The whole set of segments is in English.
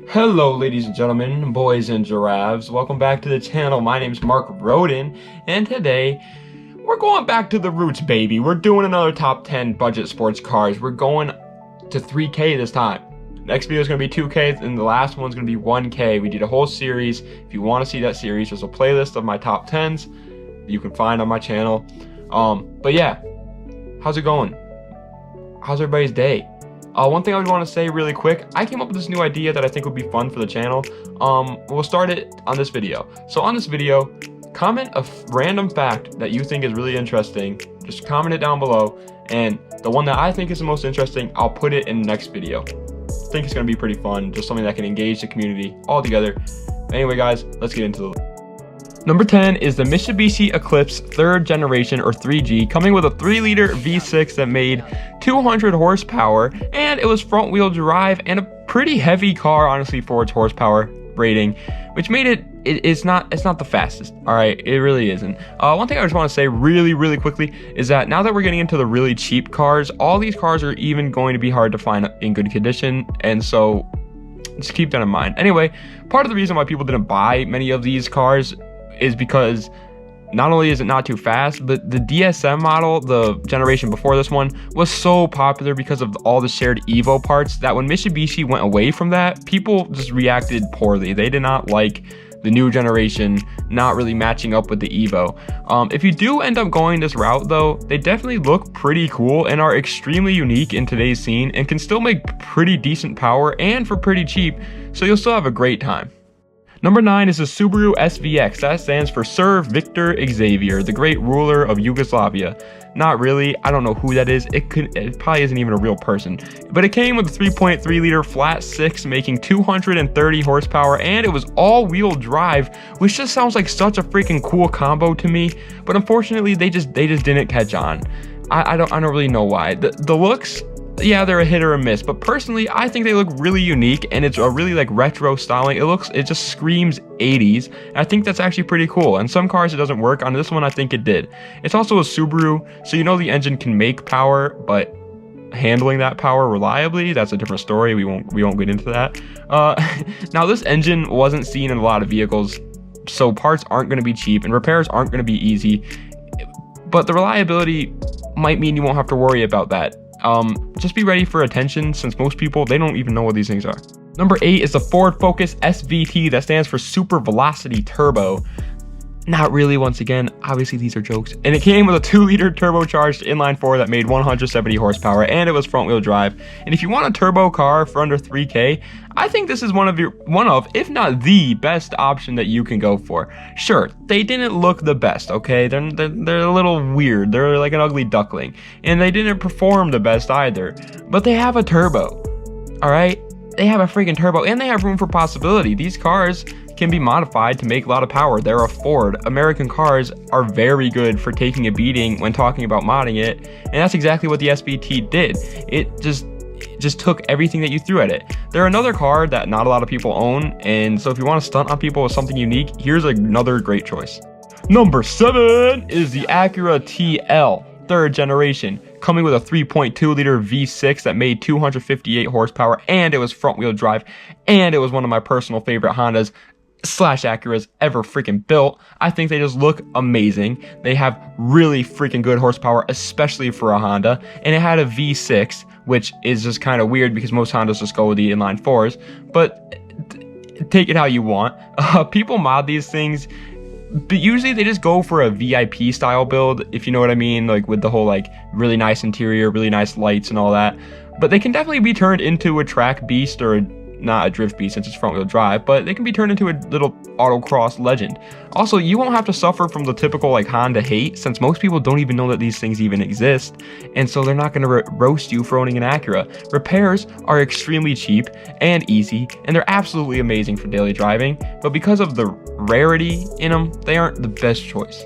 Hello ladies and gentlemen, boys and giraffes, welcome back to the channel. My name's Mark Roden, and today we're going back to the roots, baby. We're doing another top 10 budget sports cars. We're going to 3K this time. Next video is going to be 2K, and the last one's going to be 1K. We did a whole series. If you want to see that series, there's a playlist of my top 10s that you can find on my channel. But yeah, how's it going? How's everybody's day? One thing I would want to say really quick, I came up with this new idea that I think would be fun for the channel. We'll start it on this video. So on this video, comment a random fact that you think is really interesting. Just comment it down below, and the one that I think is the most interesting, I'll put it in the next video. I think it's going to be pretty fun, just something that can engage the community all together. Anyway guys, let's get into it. Number 10 is the Mitsubishi Eclipse 3rd generation, or 3G, coming with a 3-liter V6 that made 200 horsepower, and it was front-wheel drive and a pretty heavy car, honestly, for its horsepower rating, which made it's not the fastest. All right, it really isn't. One thing I just want to say really quickly is that now that we're getting into the really cheap cars, all these cars are even going to be hard to find in good condition, and so just keep that in mind. Anyway, part of the reason why people didn't buy many of these cars is because not only is it not too fast, but the DSM model, the generation before this one, was so popular because of all the shared Evo parts that when Mitsubishi went away from that, people just reacted poorly. They did not like the new generation not really matching up with the Evo. If you do end up going this route though, they definitely look pretty cool and are extremely unique in today's scene and can still make pretty decent power and for pretty cheap, so you'll still have a great time. Number 9 is the Subaru SVX. That stands for Sir Victor Xavier, the great ruler of Yugoslavia. Not really, I don't know who that is. It probably isn't even a real person. But it came with a 3.3-liter flat 6, making 230 horsepower, and it was all-wheel drive, which just sounds like such a freaking cool combo to me. But unfortunately, they just didn't catch on. I don't really know why. The looks, yeah, they're a hit or a miss, but personally I think they look really unique, and it's a really like retro styling. It just screams 80s, and I think that's actually pretty cool. On some cars it doesn't work, on this one I think it did. It's also a Subaru, so you know the engine can make power, but handling that power reliably, that's a different story. We won't get into that. Now this engine wasn't seen in a lot of vehicles, so parts aren't going to be cheap and repairs aren't going to be easy, but the reliability might mean you won't have to worry about that. Just be ready for attention, since most people, they don't even know what these things are. Number 8 is the Ford Focus SVT. That stands for Super Velocity Turbo. Not really, once again, obviously these are jokes. And it came with a 2-liter turbocharged inline-4 that made 170 horsepower, and it was front-wheel drive. And if you want a turbo car for under 3K, I think this is one of, if not the best option that you can go for. Sure, they didn't look the best, okay? They're a little weird. They're like an ugly duckling. And they didn't perform the best either. But they have a turbo, all right? They have a freaking turbo, and they have room for possibility. These cars can be modified to make a lot of power. They're a Ford. American cars are very good for taking a beating when talking about modding it, and that's exactly what the SVT did. It just took everything that you threw at it. They're another car that not a lot of people own, and so if you want to stunt on people with something unique, here's another great choice. Number 7 is the Acura TL 3rd generation, coming with a 3.2-liter V6 that made 258 horsepower, and it was front-wheel drive, and it was one of my personal favorite Hondas / Acuras ever freaking built. I think they just look amazing. They have really freaking good horsepower, especially for a Honda, and it had a V6, which is just kind of weird because most Hondas just go with the inline 4s, but take it how you want. People mod these things, but usually they just go for a VIP style build, if you know what I mean, like with the whole like really nice interior, really nice lights and all that. But they can definitely be turned into a track beast, or not a drift beast since it's front wheel drive, but they can be turned into a little autocross legend. Also, you won't have to suffer from the typical like Honda hate, since most people don't even know that these things even exist, and so they're not going to roast you for owning an Acura. Repairs are extremely cheap and easy, and they're absolutely amazing for daily driving, but because of the rarity in them, they aren't the best choice.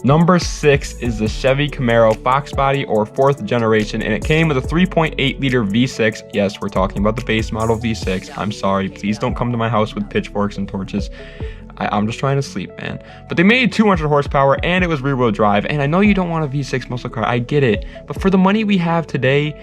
Number 6 is the Chevy Camaro Fox Body, or 4th generation, and it came with a 3.8-liter V6. Yes, we're talking about the base model V6. I'm sorry, please don't come to my house with pitchforks and torches. I'm just trying to sleep, man. But they made 200 horsepower, and it was rear-wheel drive, and I know you don't want a V6 muscle car, I get it, but for the money we have today,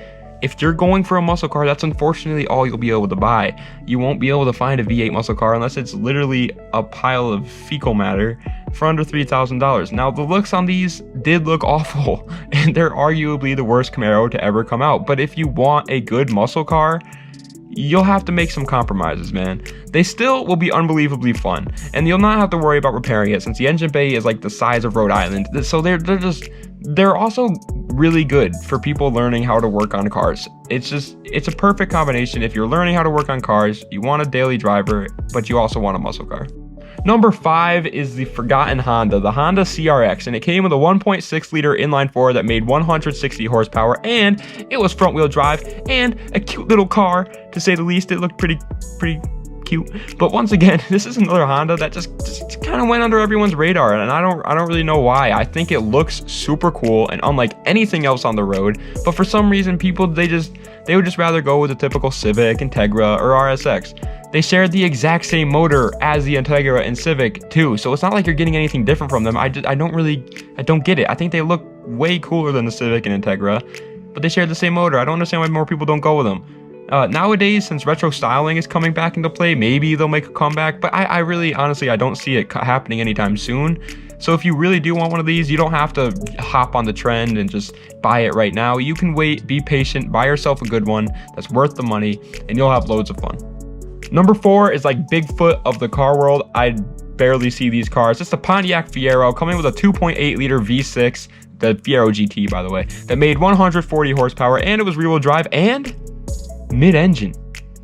if you're going for a muscle car, that's unfortunately all you'll be able to buy. You won't be able to find a V8 muscle car unless it's literally a pile of fecal matter for under $3,000. Now, the looks on these did look awful, and they're arguably the worst Camaro to ever come out. But if you want a good muscle car, you'll have to make some compromises, man. They still will be unbelievably fun, and you'll not have to worry about repairing it since the engine bay is like the size of Rhode Island. So they're also really good for people learning how to work on cars. It's a perfect combination. If you're learning how to work on cars, you want a daily driver, but you also want a muscle car. Number 5 is the forgotten Honda, the Honda CRX, and it came with a 1.6 liter inline 4 that made 160 horsepower, and it was front wheel drive and a cute little car, to say the least. It looked pretty cute. But once again, this is another Honda that just kind of went under everyone's radar, and I don't really know why. I think it looks super cool and unlike anything else on the road, but for some reason people they would just rather go with the typical Civic, Integra, or RSX. They shared the exact same motor as the Integra and Civic too, so it's not like you're getting anything different from them. I don't get it. I think they look way cooler than the Civic and Integra, but they share the same motor. I don't understand why more people don't go with them. Nowadays, since retro styling is coming back into play, maybe they'll make a comeback, but I really, honestly, I don't see it happening anytime soon. So if you really do want one of these, you don't have to hop on the trend and just buy it right now. You can wait, be patient, buy yourself a good one that's worth the money, and you'll have loads of fun. Number 4 is like Bigfoot of the car world. I barely see these cars. It's the Pontiac Fiero, coming with a 2.8 liter V6, the Fiero GT, by the way, that made 140 horsepower, and it was rear-wheel drive and mid-engine.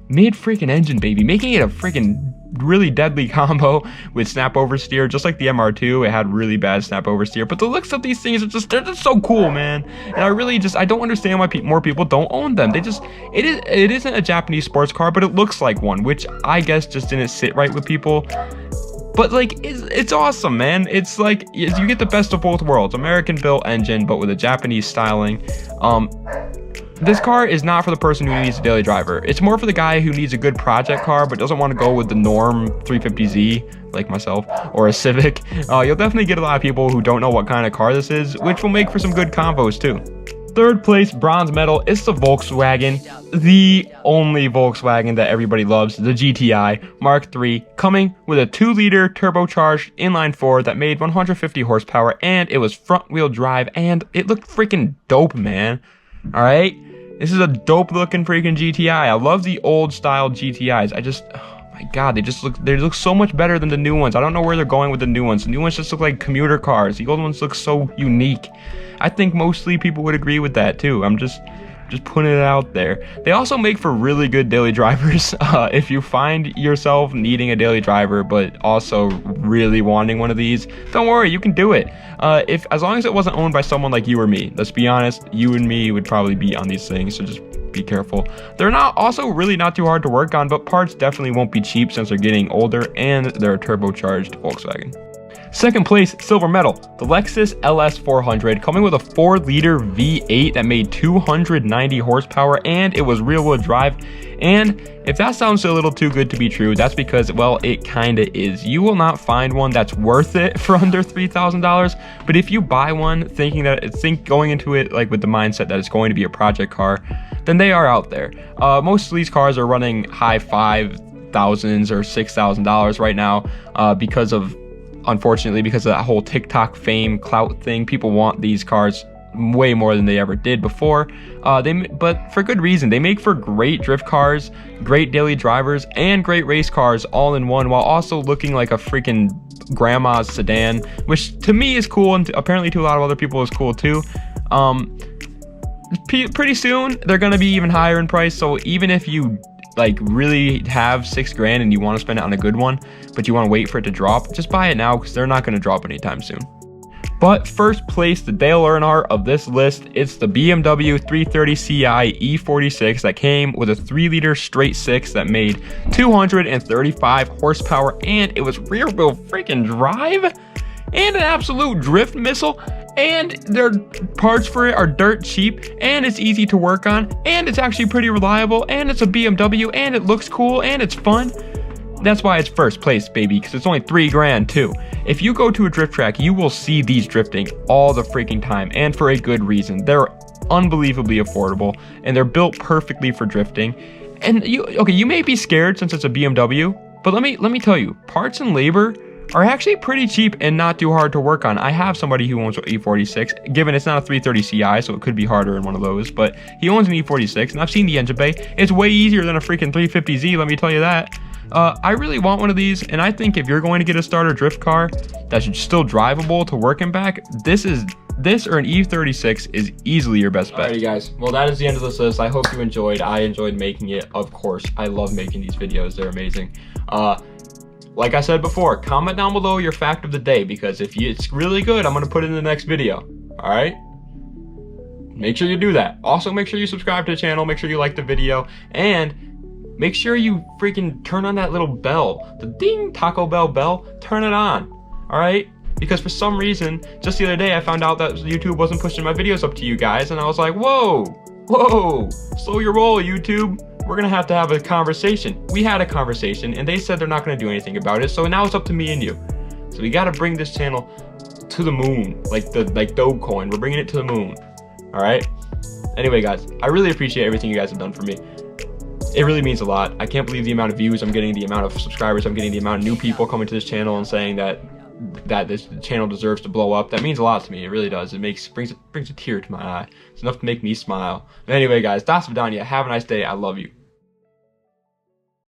Mid-freaking engine, baby, making it a freaking really deadly combo with snap oversteer. Just like the MR2, it had really bad snap oversteer, but the looks of these things are they're just so cool, man. And I don't understand why more people don't own them. It isn't a Japanese sports car, but it looks like one, which I guess just didn't sit right with people. But like, it's awesome, man. It's like you get the best of both worlds: American built engine, but with a Japanese styling. This car is not for the person who needs a daily driver. It's more for the guy who needs a good project car but doesn't want to go with the norm 350Z, like myself, or a Civic. You'll definitely get a lot of people who don't know what kind of car this is, which will make for some good combos too. Third place, bronze medal, is the Volkswagen, the only Volkswagen that everybody loves, the GTI Mark III, coming with a 2-liter turbocharged inline 4 that made 150 horsepower, and it was front-wheel drive, and it looked freaking dope, man. All right, this is a dope looking freaking GTI. I love the old style GTIs. Oh my god, they look so much better than the new ones. I don't know where they're going with the new ones. The new ones just look like commuter cars. The old ones look so unique. I think mostly people would agree with that too. I'm just putting it out there. They also make for really good daily drivers. If you find yourself needing a daily driver but also really wanting one of these, don't worry, you can do it. As long as it wasn't owned by someone like you or me. Let's be honest, you and me would probably be on these things, so just be careful. They're really not too hard to work on, but parts definitely won't be cheap since they're getting older and they're a turbocharged Volkswagen. Second place, silver medal, the Lexus LS400, coming with a 4-liter V8 that made 290 horsepower, and it was rear-wheel drive. And if that sounds a little too good to be true, that's because, well, it kinda is. You will not find one that's worth it for under $3,000, but if you buy one going into it like with the mindset that it's going to be a project car, then they are out there. Most of these cars are running high $5,000s or $6,000 right now unfortunately, because of that whole TikTok fame clout thing. People want these cars way more than they ever did before. But for good reason. They make for great drift cars, great daily drivers, and great race cars all in one, while also looking like a freaking grandma's sedan, which to me is cool, and apparently to a lot of other people is cool too. Pretty soon they're gonna be even higher in price, so even if you like really have $6,000 and you want to spend it on a good one, but you want to wait for it to drop, just buy it now because they're not going to drop anytime soon. But first place, the Dale Earnhardt of this list, it's the BMW 330ci E46 that came with a 3-liter straight 6 that made 235 horsepower, and it was rear-wheel freaking drive and an absolute drift missile. And their parts for it are dirt cheap, and it's easy to work on, and it's actually pretty reliable, and it's a BMW, and it looks cool, and it's fun. That's why it's first place, baby, because it's only $3,000 too. If you go to a drift track, you will see these drifting all the freaking time, and for a good reason. They're unbelievably affordable, and they're built perfectly for drifting. And you may be scared since it's a BMW, but let me tell you, parts and labor are actually pretty cheap and not too hard to work on. I have somebody who owns an E46, given it's not a 330 Ci, so it could be harder in one of those, but he owns an E46, and I've seen the engine bay. It's way easier than a freaking 350Z, let me tell you that. I really want one of these, and I think if you're going to get a starter drift car that's still drivable to work and back, this or an E36 is easily your best bet. Alrighty guys, well that is the end of this list. I hope you enjoyed. I enjoyed making it, of course. I love making these videos, they're amazing. Like I said before, comment down below your fact of the day, because if it's really good, I'm going to put it in the next video. Alright? Make sure you do that. Also, make sure you subscribe to the channel, make sure you like the video, and make sure you freaking turn on that little bell. The ding Taco Bell bell, turn it on. Alright? Because for some reason, just the other day, I found out that YouTube wasn't pushing my videos up to you guys, and I was like, whoa, slow your roll, YouTube. We're gonna have to have a conversation. We had a conversation, and they said they're not gonna do anything about it, so now it's up to me and you. So we gotta bring this channel to the moon, like Dogecoin. We're bringing it to the moon. Alright? Anyway, guys, I really appreciate everything you guys have done for me. It really means a lot. I can't believe the amount of views I'm getting, the amount of subscribers I'm getting, the amount of new people coming to this channel and saying that this channel deserves to blow up. That means a lot to me. It really does. It brings a tear to my eye. It's enough to make me smile. But anyway, guys, das vidanya. Have a nice day. I love you.